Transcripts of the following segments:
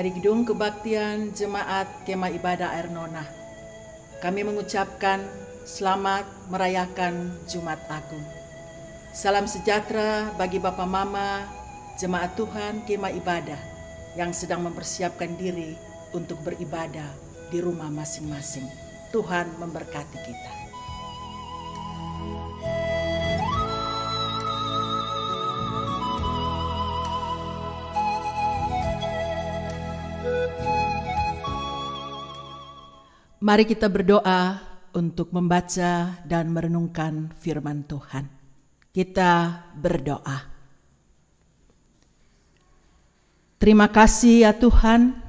Dari Gedung Kebaktian Jemaat Kemah Ibadah Air Nonah, kami mengucapkan selamat merayakan Jumat Agung. Salam sejahtera bagi Bapak Mama, Jemaat Tuhan Kemah Ibadah yang sedang mempersiapkan diri untuk beribadah di rumah masing-masing. Tuhan memberkati kita. Mari kita berdoa untuk membaca dan merenungkan firman Tuhan. Kita berdoa. Terima kasih ya Tuhan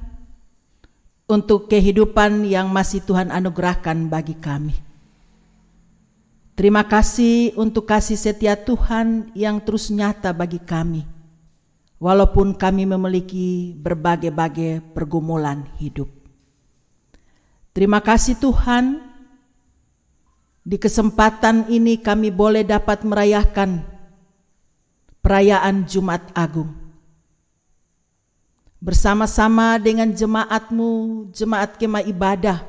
untuk kehidupan yang masih Tuhan anugerahkan bagi kami. Terima kasih untuk kasih setia Tuhan yang terus nyata bagi kami, walaupun kami memiliki berbagai-bagai pergumulan hidup. Terima kasih Tuhan, di kesempatan ini kami boleh dapat merayakan perayaan Jumat Agung. Bersama-sama dengan jemaat-Mu, jemaat Kemah Ibadah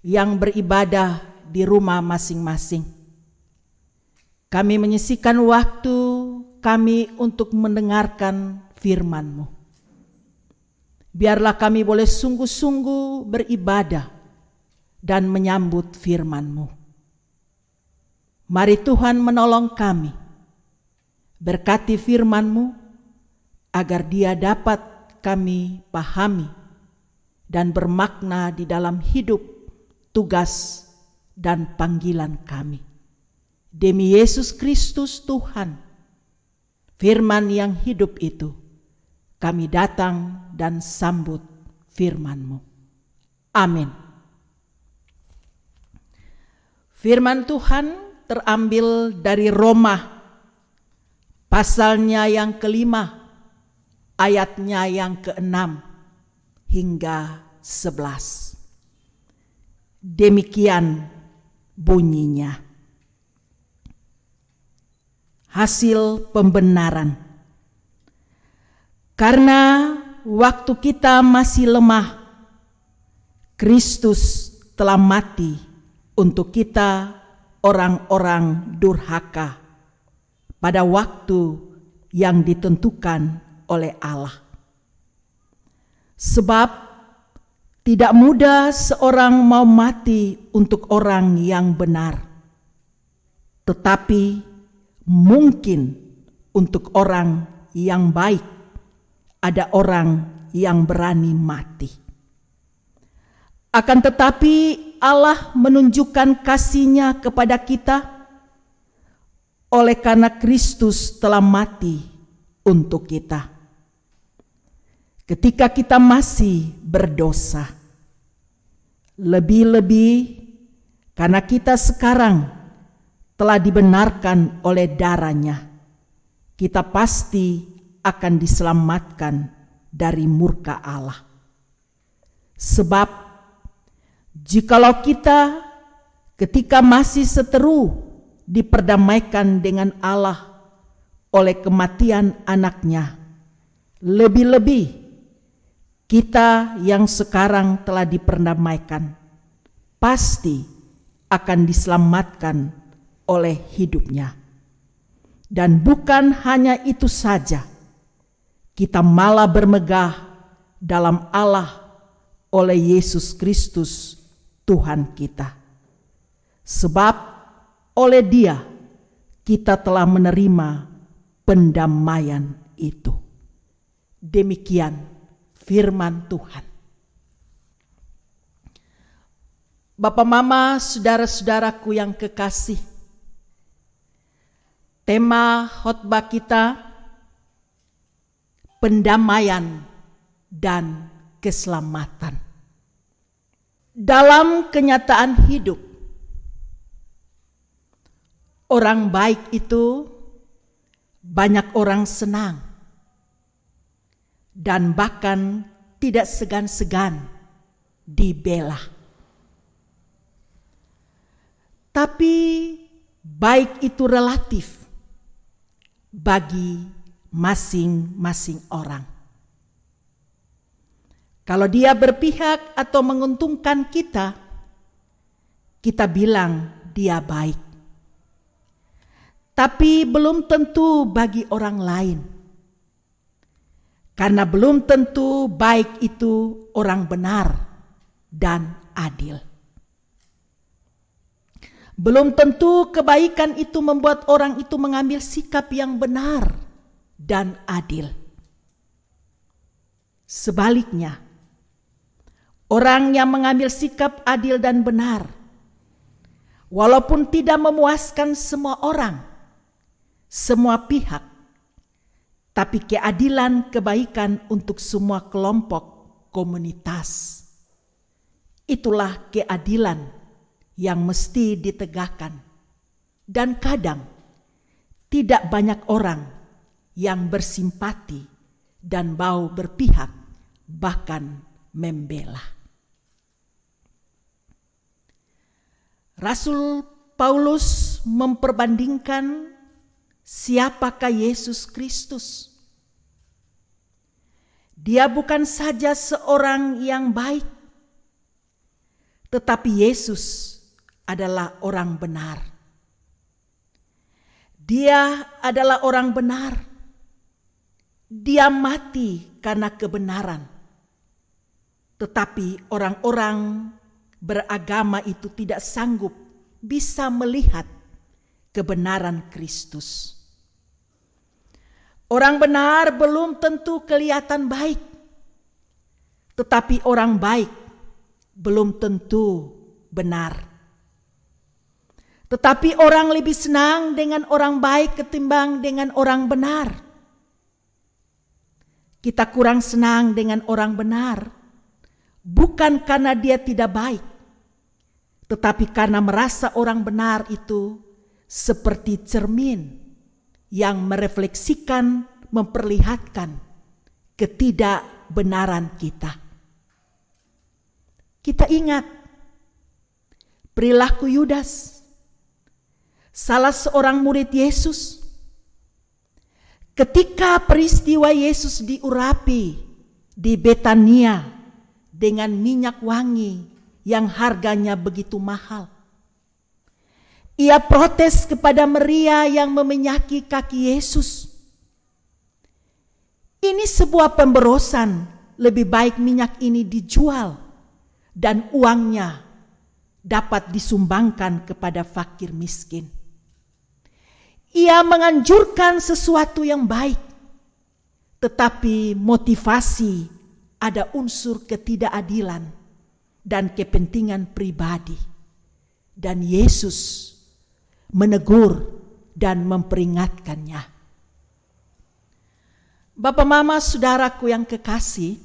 yang beribadah di rumah masing-masing. Kami menyisihkan waktu kami untuk mendengarkan firman-Mu. Biarlah kami boleh sungguh-sungguh beribadah dan menyambut firman-Mu. Mari Tuhan menolong kami. Berkati firman-Mu agar dia dapat kami pahami dan bermakna di dalam hidup, tugas, dan panggilan kami. Demi Yesus Kristus Tuhan, firman yang hidup itu, kami datang dan sambut firman-Mu. Amin. Firman Tuhan terambil dari Roma, pasalnya yang ke-5, ayatnya yang ke-6 hingga 11. Demikian bunyinya. Hasil pembenaran. Karena waktu kita masih lemah, Kristus telah mati untuk kita orang-orang durhaka pada waktu yang ditentukan oleh Allah. Sebab tidak mudah seorang mau mati untuk orang yang benar, tetapi mungkin untuk orang yang baik ada orang yang berani mati. Akan tetapi Allah menunjukkan kasih-Nya kepada kita oleh karena Kristus telah mati untuk kita. Ketika kita masih berdosa, lebih-lebih karena kita sekarang telah dibenarkan oleh darah-Nya, kita pasti akan diselamatkan dari murka Allah. Sebab jikalau kita ketika masih seteru diperdamaikan dengan Allah oleh kematian anaknya, lebih-lebih kita yang sekarang telah diperdamaikan pasti akan diselamatkan oleh hidupnya. Dan bukan hanya itu saja, kita malah bermegah dalam Allah oleh Yesus Kristus Tuhan kita. Sebab oleh Dia kita telah menerima pendamaian itu. Demikian firman Tuhan. Bapak, Mama, saudara-saudaraku yang kekasih, tema khotbah kita pendamaian dan keselamatan. Dalam kenyataan hidup, orang baik itu banyak orang senang dan bahkan tidak segan-segan dibela. Tapi baik itu relatif bagi masing-masing orang. Kalau dia berpihak atau menguntungkan kita, kita bilang dia baik. Tapi belum tentu bagi orang lain. Karena belum tentu baik itu orang benar dan adil. Belum tentu kebaikan itu membuat orang itu mengambil sikap yang benar dan adil. Sebaliknya, orang yang mengambil sikap adil dan benar, walaupun tidak memuaskan semua orang, semua pihak, tapi keadilan kebaikan untuk semua kelompok komunitas. Itulah keadilan yang mesti ditegakkan. Dan kadang tidak banyak orang yang bersimpati dan mau berpihak, bahkan membela. Rasul Paulus memperbandingkan siapakah Yesus Kristus. Dia bukan saja seorang yang baik, tetapi Yesus adalah orang benar. Dia adalah orang benar. Dia mati karena kebenaran. Tetapi orang-orang beragama itu tidak sanggup bisa melihat kebenaran Kristus. Orang benar belum tentu kelihatan baik, tetapi orang baik belum tentu benar. Tetapi orang lebih senang dengan orang baik ketimbang dengan orang benar. Kita kurang senang dengan orang benar, bukan karena dia tidak baik, tetapi karena merasa orang benar itu seperti cermin yang merefleksikan, memperlihatkan ketidakbenaran kita. Kita ingat perilaku Yudas, salah seorang murid Yesus. Ketika peristiwa Yesus diurapi di Betania dengan minyak wangi yang harganya begitu mahal, ia protes kepada Maria yang meminyahi kaki Yesus. Ini sebuah pemborosan, lebih baik minyak ini dijual dan uangnya dapat disumbangkan kepada fakir miskin. Ia menganjurkan sesuatu yang baik, tetapi motivasi ada unsur ketidakadilan dan kepentingan pribadi. Dan Yesus menegur dan memperingatkannya. Bapak, mama, saudaraku yang kekasih,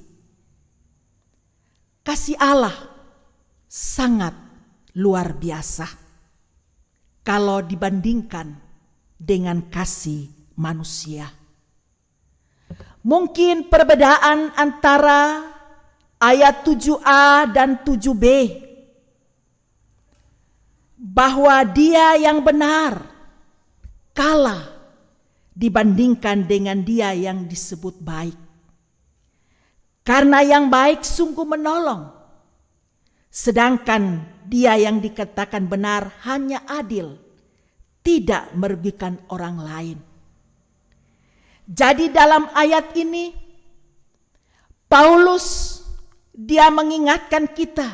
kasih Allah sangat luar biasa kalau dibandingkan dengan kasih manusia. Mungkin perbedaan antara ayat 7a dan 7b, bahwa dia yang benar kalah dibandingkan dengan dia yang disebut baik. Karena yang baik sungguh menolong, sedangkan dia yang dikatakan benar hanya adil, tidak merugikan orang lain. Jadi dalam ayat ini Paulus dia mengingatkan kita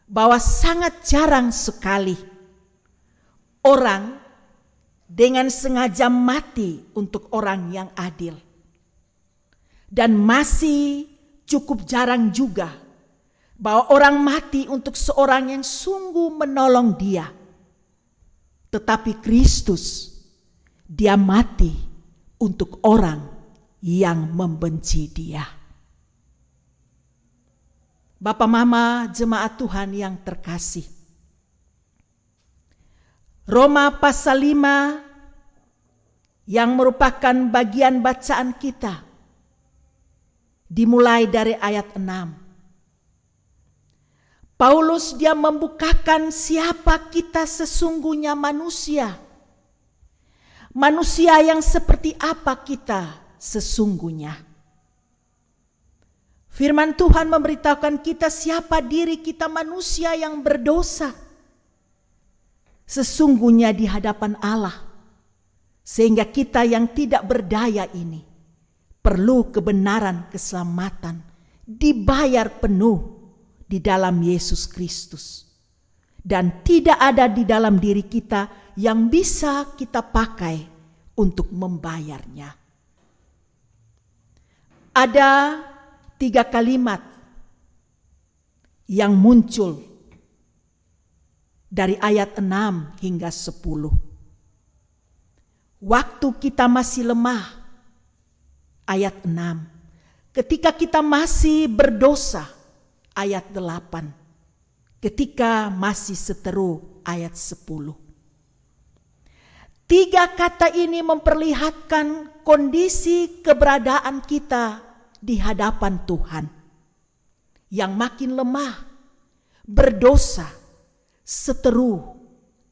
bahwa sangat jarang sekali orang dengan sengaja mati untuk orang yang adil. Dan masih cukup jarang juga bahwa orang mati untuk seorang yang sungguh menolong dia. Tetapi Kristus, dia mati untuk orang yang membenci dia. Bapak, mama, jemaat Tuhan yang terkasih, Roma pasal 5 yang merupakan bagian bacaan kita, dimulai dari ayat 6. Paulus dia membukakan siapa kita sesungguhnya manusia. Manusia yang seperti apa kita sesungguhnya. Firman Tuhan memberitahukan kita siapa diri kita manusia yang berdosa. Sesungguhnya di hadapan Allah. Sehingga kita yang tidak berdaya ini perlu kebenaran keselamatan dibayar penuh di dalam Yesus Kristus. Dan tidak ada di dalam diri kita yang bisa kita pakai untuk membayarnya. Ada 3 kalimat yang muncul dari ayat 6 hingga 10. Waktu kita masih lemah, ayat 6. Ketika kita masih berdosa, ayat 8. Ketika masih seteru, ayat 10. 3 kata ini memperlihatkan kondisi keberadaan kita di hadapan Tuhan. Yang makin lemah, berdosa, seteru,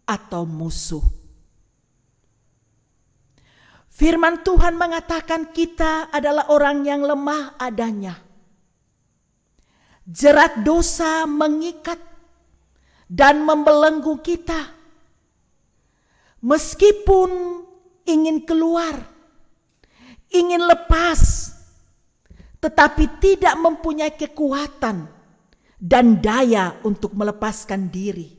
atau musuh. Firman Tuhan mengatakan kita adalah orang yang lemah adanya. Jerat dosa mengikat dan membelenggu kita. Meskipun ingin keluar, ingin lepas, tetapi tidak mempunyai kekuatan dan daya untuk melepaskan diri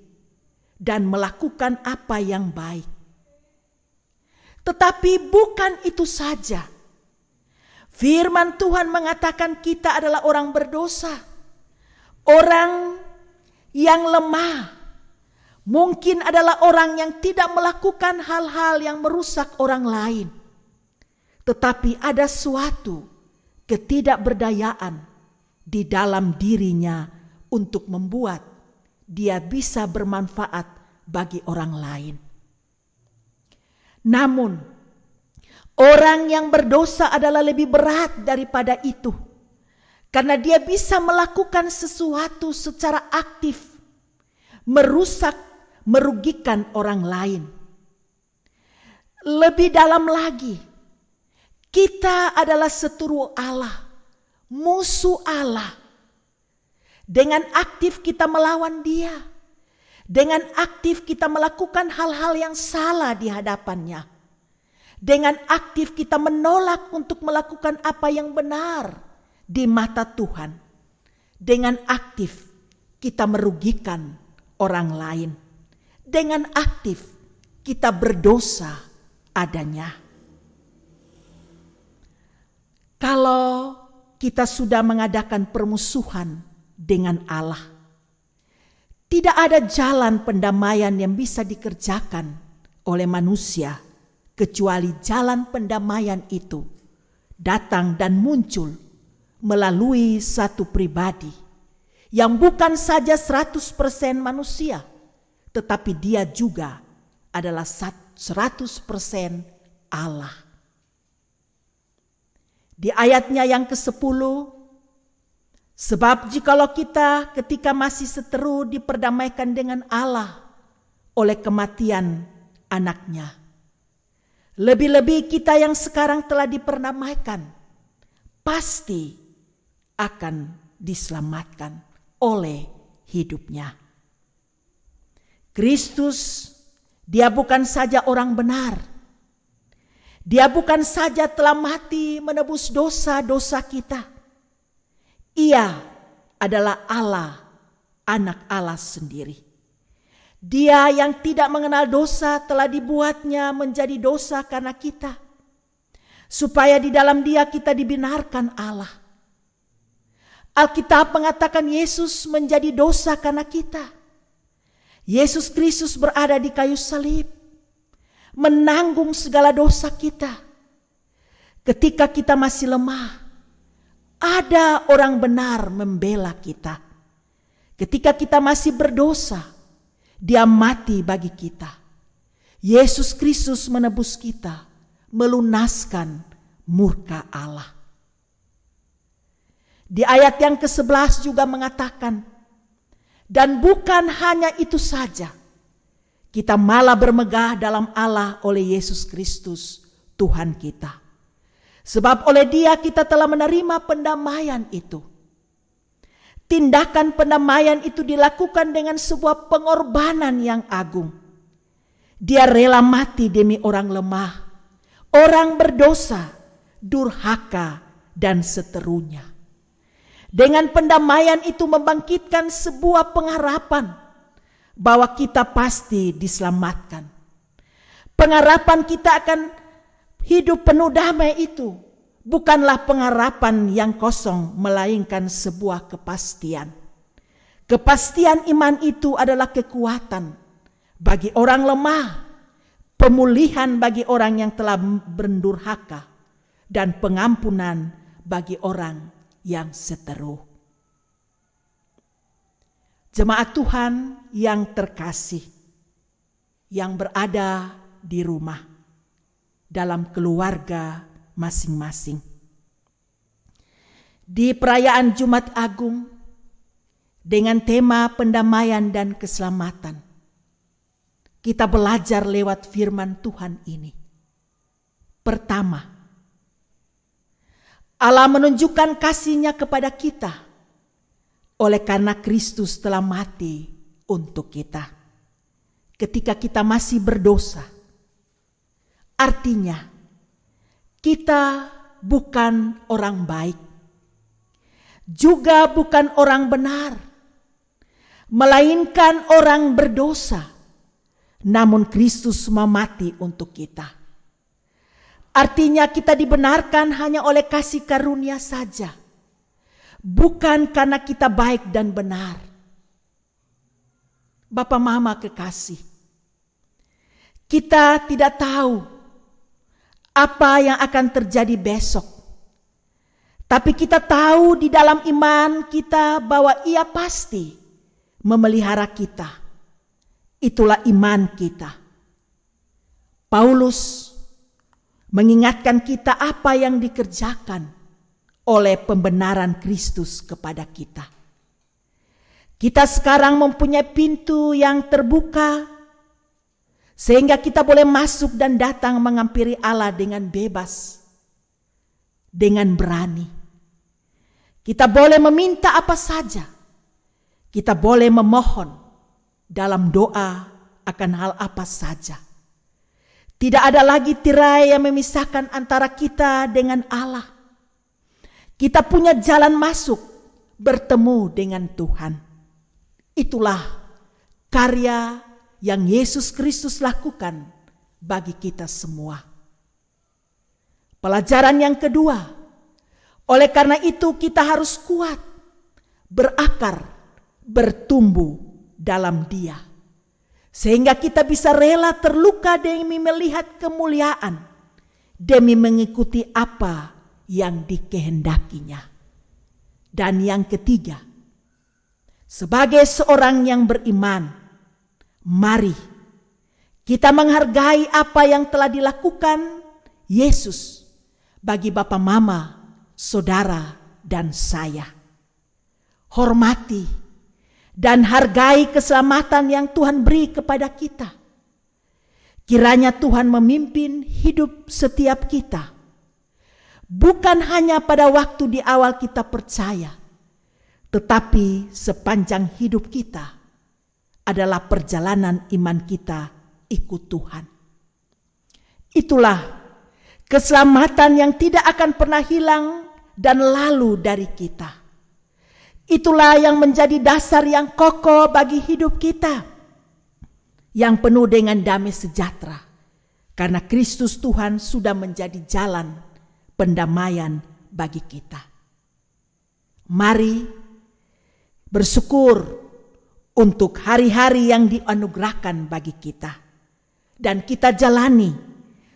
dan melakukan apa yang baik. Tetapi bukan itu saja. Firman Tuhan mengatakan kita adalah orang berdosa. Orang yang lemah, mungkin adalah orang yang tidak melakukan hal-hal yang merusak orang lain. Tetapi ada suatu ketidakberdayaan di dalam dirinya untuk membuat dia bisa bermanfaat bagi orang lain. Namun, orang yang berdosa adalah lebih berat daripada itu. Karena dia bisa melakukan sesuatu secara aktif, merusak, merugikan orang lain. Lebih dalam lagi, kita adalah seteru Allah, musuh Allah. Dengan aktif kita melawan dia. Dengan aktif kita melakukan hal-hal yang salah di hadapannya. Dengan aktif kita menolak untuk melakukan apa yang benar di mata Tuhan. Dengan aktif kita merugikan orang lain. Dengan aktif kita berdosa adanya. Kalau kita sudah mengadakan permusuhan dengan Allah, tidak ada jalan pendamaian yang bisa dikerjakan oleh manusia kecuali jalan pendamaian itu datang dan muncul melalui satu pribadi yang bukan saja 100% manusia, tetapi dia juga adalah 100% Allah. Di ayatnya yang ke-10, sebab jikalau kita ketika masih seteru diperdamaikan dengan Allah oleh kematian anaknya, lebih-lebih kita yang sekarang telah diperdamaikan pasti akan diselamatkan oleh hidupnya. Kristus, dia bukan saja orang benar. Dia bukan saja telah mati menebus dosa-dosa kita. Ia adalah Allah, anak Allah sendiri. Dia yang tidak mengenal dosa telah dibuatnya menjadi dosa karena kita, supaya di dalam dia kita dibenarkan Allah. Alkitab mengatakan Yesus menjadi dosa karena kita. Yesus Kristus berada di kayu salib, menanggung segala dosa kita. Ketika kita masih lemah, ada orang benar membela kita. Ketika kita masih berdosa, dia mati bagi kita. Yesus Kristus menebus kita, melunaskan murka Allah. Di ayat yang ke-11 juga mengatakan, dan bukan hanya itu saja, kita malah bermegah dalam Allah oleh Yesus Kristus, Tuhan kita. Sebab oleh dia kita telah menerima pendamaian itu. tindakan pendamaian itu dilakukan dengan sebuah pengorbanan yang agung. Dia rela mati demi orang lemah, orang berdosa, durhaka, dan seterusnya. Dengan pendamaian itu membangkitkan sebuah pengharapan bahwa kita pasti diselamatkan. Pengharapan kita akan hidup penuh damai itu bukanlah pengharapan yang kosong, melainkan sebuah kepastian. Kepastian iman itu adalah kekuatan bagi orang lemah, pemulihan bagi orang yang telah berdurhaka, dan pengampunan bagi orang yang seteru. Jemaat Tuhan yang terkasih, yang berada di rumah, dalam keluarga masing-masing. Di perayaan Jumat Agung dengan tema pendamaian dan keselamatan, kita belajar lewat firman Tuhan ini. Pertama, Allah menunjukkan kasih-Nya kepada kita oleh karena Kristus telah mati untuk kita ketika kita masih berdosa. Artinya, kita bukan orang baik, juga bukan orang benar, melainkan orang berdosa. Namun Kristus mati untuk kita. Artinya kita dibenarkan hanya oleh kasih karunia saja, bukan karena kita baik dan benar. Bapak Mama kekasih, kita tidak tahu apa yang akan terjadi besok. Tapi kita tahu di dalam iman kita bahwa Ia pasti memelihara kita. Itulah iman kita. Paulus mengingatkan kita apa yang dikerjakan oleh pembenaran Kristus kepada kita. Kita sekarang mempunyai pintu yang terbuka sehingga kita boleh masuk dan datang menghampiri Allah dengan bebas, dengan berani. Kita boleh meminta apa saja. Kita boleh memohon dalam doa akan hal apa saja. Tidak ada lagi tirai yang memisahkan antara kita dengan Allah. Kita punya jalan masuk bertemu dengan Tuhan. Itulah karya yang Yesus Kristus lakukan bagi kita semua. Pelajaran yang kedua, oleh karena itu kita harus kuat, berakar, bertumbuh dalam Dia. Sehingga kita bisa rela terluka demi melihat kemuliaan, demi mengikuti apa yang dikehendakinya. Dan yang ketiga, sebagai seorang yang beriman, mari kita menghargai apa yang telah dilakukan Yesus bagi Bapak Mama, saudara, dan saya. Hormati dan hargai keselamatan yang Tuhan beri kepada kita. Kiranya Tuhan memimpin hidup setiap kita. Bukan hanya pada waktu di awal kita percaya, tetapi sepanjang hidup kita adalah perjalanan iman kita ikut Tuhan. Itulah keselamatan yang tidak akan pernah hilang dan lalu dari kita. Itulah yang menjadi dasar yang kokoh bagi hidup kita, yang penuh dengan damai sejahtera, karena Kristus Tuhan sudah menjadi jalan pendamaian bagi kita. Mari bersyukur untuk hari-hari yang dianugerahkan bagi kita, dan kita jalani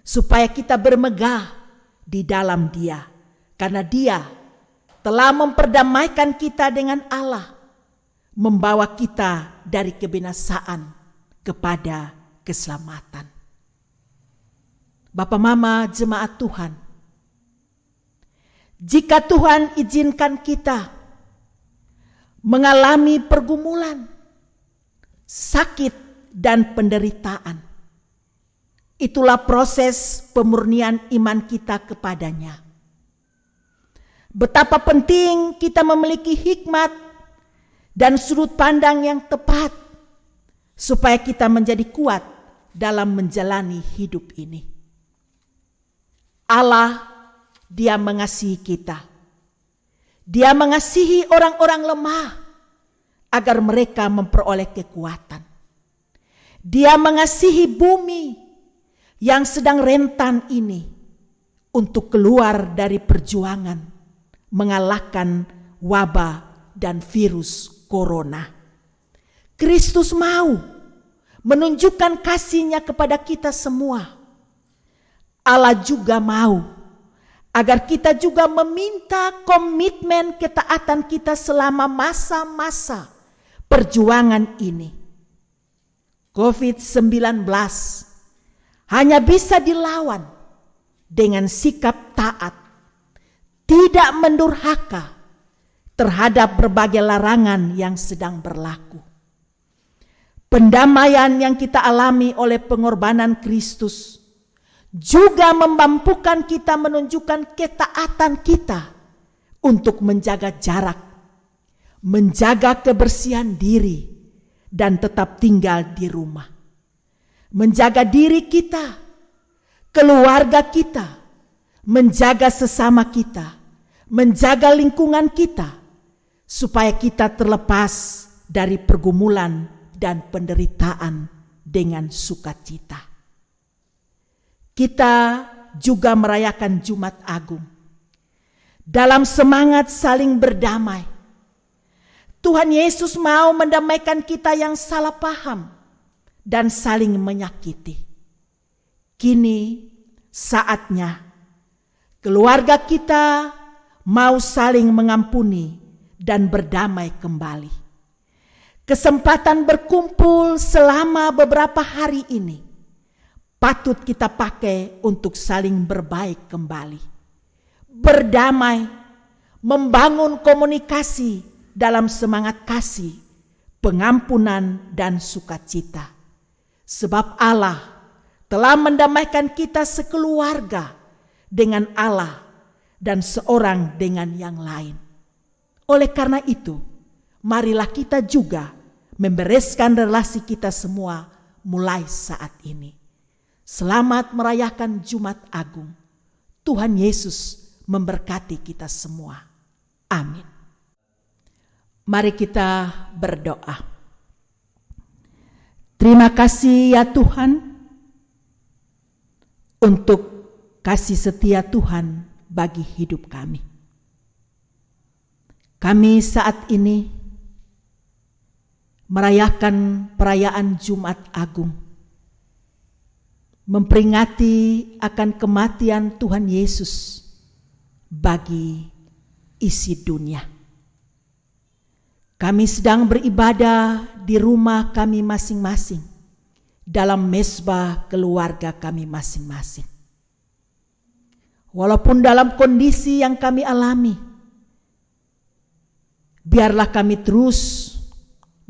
supaya kita bermegah di dalam Dia, karena Dia telah memperdamaikan kita dengan Allah, membawa kita dari kebinasaan kepada keselamatan. Bapak Mama jemaat Tuhan, jika Tuhan izinkan kita mengalami pergumulan, sakit, dan penderitaan, itulah proses pemurnian iman kita kepadanya. Betapa penting kita memiliki hikmat dan sudut pandang yang tepat supaya kita menjadi kuat dalam menjalani hidup ini. Allah, Dia mengasihi kita. Dia mengasihi orang-orang lemah agar mereka memperoleh kekuatan. Dia mengasihi bumi yang sedang rentan ini untuk keluar dari perjuangan mengalahkan wabah dan virus corona. Kristus mau menunjukkan kasih-Nya kepada kita semua. Allah juga mau agar kita juga meminta komitmen ketaatan kita selama masa-masa perjuangan ini. COVID-19 hanya bisa dilawan dengan sikap taat, tidak mendurhaka terhadap berbagai larangan yang sedang berlaku. Pendamaian yang kita alami oleh pengorbanan Kristus juga memampukan kita menunjukkan ketaatan kita untuk menjaga jarak, menjaga kebersihan diri, dan tetap tinggal di rumah. Menjaga diri kita, keluarga kita, menjaga sesama kita, menjaga lingkungan kita, supaya kita terlepas dari pergumulan dan penderitaan dengan sukacita. Kita juga merayakan Jumat Agung dalam semangat saling berdamai. Tuhan Yesus mau mendamaikan kita yang salah paham dan saling menyakiti. Kini saatnya keluarga kita mau saling mengampuni dan berdamai kembali. Kesempatan berkumpul selama beberapa hari ini patut kita pakai untuk saling berbaik kembali. Berdamai, membangun komunikasi dalam semangat kasih, pengampunan, dan sukacita. Sebab Allah telah mendamaikan kita sekeluarga dengan Allah dan seorang dengan yang lain. Oleh karena itu, marilah kita juga membereskan relasi kita semua mulai saat ini. Selamat merayakan Jumat Agung. Tuhan Yesus memberkati kita semua. Amin. Mari kita berdoa. Terima kasih ya Tuhan untuk kasih setia Tuhan bagi hidup kami. Kami saat ini merayakan perayaan Jumat Agung, memperingati akan kematian Tuhan Yesus bagi isi dunia. Kami sedang beribadah di rumah kami masing-masing, dalam mezbah keluarga kami masing-masing. Walaupun dalam kondisi yang kami alami, biarlah kami terus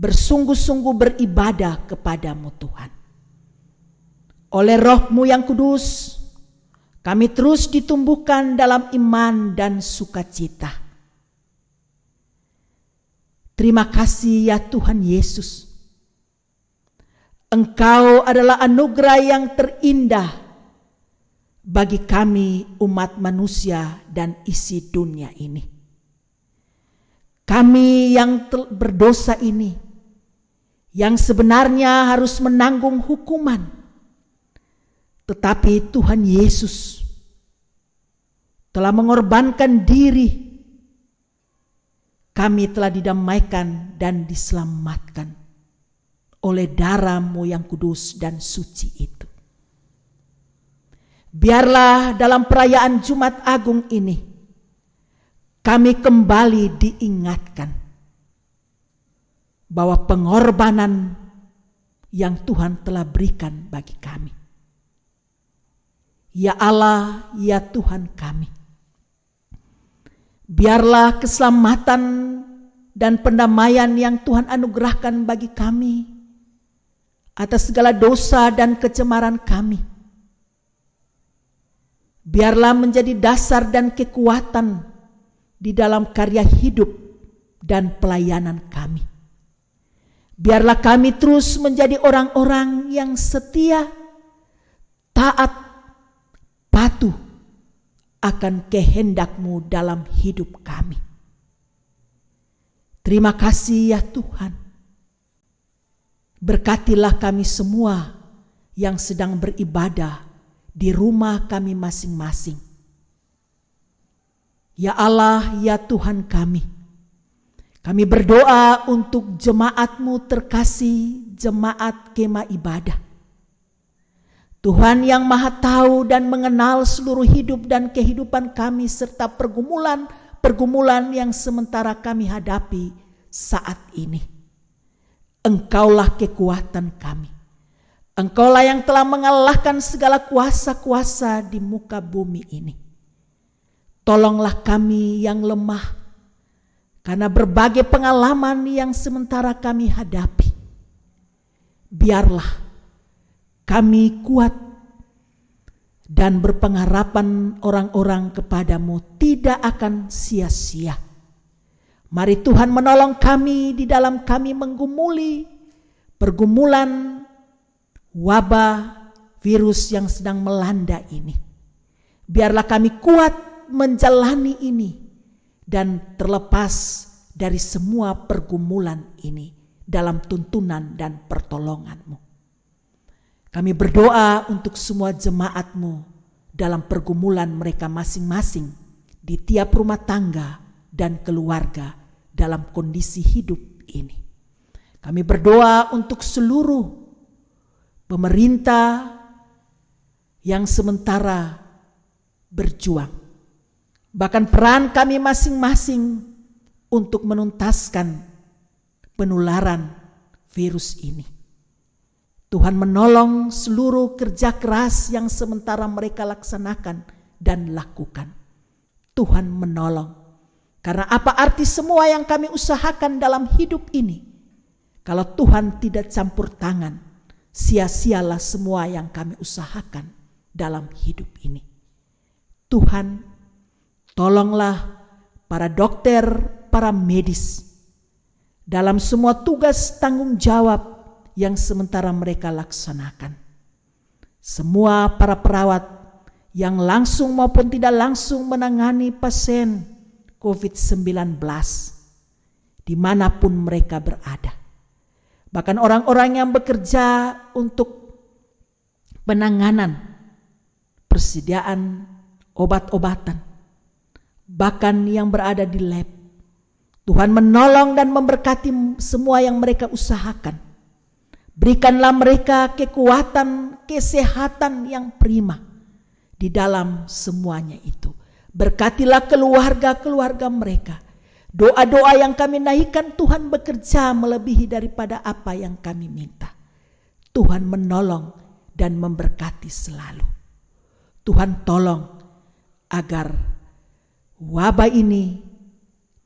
bersungguh-sungguh beribadah kepadamu Tuhan. Oleh Roh-Mu yang kudus, kami terus ditumbuhkan dalam iman dan sukacita. Terima kasih ya Tuhan Yesus. Engkau adalah anugerah yang terindah bagi kami umat manusia dan isi dunia ini. Kami yang berdosa ini, yang sebenarnya harus menanggung hukuman, tetapi Tuhan Yesus telah mengorbankan diri. Kami telah didamaikan dan diselamatkan oleh darah-Mu yang kudus dan suci itu. Biarlah dalam perayaan Jumat Agung ini kami kembali diingatkan bahwa pengorbanan yang Tuhan telah berikan bagi kami. Ya Allah, ya Tuhan kami, biarlah keselamatan dan pendamaian yang Tuhan anugerahkan bagi kami atas segala dosa dan kecemaran kami, biarlah menjadi dasar dan kekuatan di dalam karya hidup dan pelayanan kami. Biarlah kami terus menjadi orang-orang yang setia, taat, patuh akan kehendak-Mu dalam hidup kami. Terima kasih ya Tuhan. Berkatilah kami semua yang sedang beribadah di rumah kami masing-masing. Ya Allah, ya Tuhan kami berdoa untuk jemaat-Mu terkasih, jemaat Kemah Ibadah. Tuhan yang Maha Tahu dan mengenal seluruh hidup dan kehidupan kami serta pergumulan yang sementara kami hadapi saat ini. Engkaulah kekuatan kami. Engkaulah yang telah mengalahkan segala kuasa-kuasa di muka bumi ini. Tolonglah kami yang lemah, karena berbagai pengalaman yang sementara kami hadapi. Biarlah kami kuat dan berpengharapan orang-orang kepadamu tidak akan sia-sia. Mari Tuhan menolong kami di dalam kami menggumuli pergumulan wabah virus yang sedang melanda ini. Biarlah kami kuat menjalani ini dan terlepas dari semua pergumulan ini dalam tuntunan dan pertolongan-Mu. Kami berdoa untuk semua jemaat-Mu dalam pergumulan mereka masing-masing di tiap rumah tangga dan keluarga dalam kondisi hidup ini. Kami berdoa untuk seluruh pemerintah yang sementara berjuang. Bahkan peran kami masing-masing untuk menuntaskan penularan virus ini. Tuhan menolong seluruh kerja keras yang sementara mereka laksanakan dan lakukan. Tuhan menolong. Karena apa arti semua yang kami usahakan dalam hidup ini? Kalau Tuhan tidak campur tangan, sia-sialah semua yang kami usahakan dalam hidup ini. Tuhan, tolonglah para dokter, para medis dalam semua tugas tanggung jawab yang sementara mereka laksanakan. Semua para perawat yang langsung maupun tidak langsung menangani pasien COVID-19 dimanapun mereka berada. Bahkan orang-orang yang bekerja untuk penanganan, persediaan obat-obatan, bahkan yang berada di lab. Tuhan menolong dan memberkati semua yang mereka usahakan. Berikanlah mereka kekuatan, kesehatan yang prima di dalam semuanya itu. Berkatilah keluarga-keluarga mereka. Doa-doa yang kami naikkan Tuhan bekerja melebihi daripada apa yang kami minta. Tuhan menolong dan memberkati selalu. Tuhan tolong agar wabah ini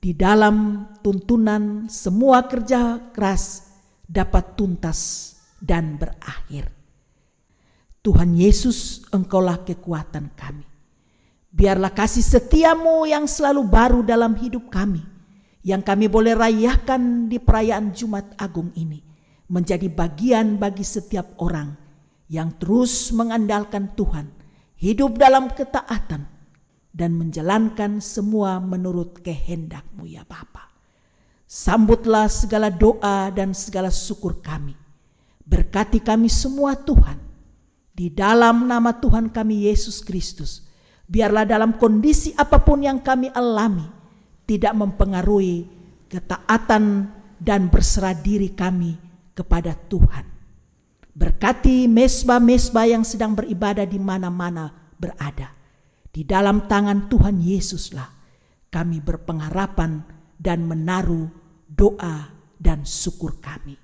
di dalam tuntunan semua kerja keras dapat tuntas dan berakhir. Tuhan Yesus, Engkaulah kekuatan kami. Biarlah kasih setia-Mu yang selalu baru dalam hidup kami, yang kami boleh rayakan di perayaan Jumat Agung ini, menjadi bagian bagi setiap orang yang terus mengandalkan Tuhan, hidup dalam ketaatan, dan menjalankan semua menurut kehendak-Mu ya Bapa. Sambutlah segala doa dan segala syukur kami. Berkati kami semua Tuhan. Di dalam nama Tuhan kami Yesus Kristus. Biarlah dalam kondisi apapun yang kami alami tidak mempengaruhi ketaatan dan berserah diri kami kepada Tuhan. Berkati mesbah-mesbah yang sedang beribadah di mana-mana berada. Di dalam tangan Tuhan Yesuslah kami berpengharapan dan menaruh doa dan syukur kami.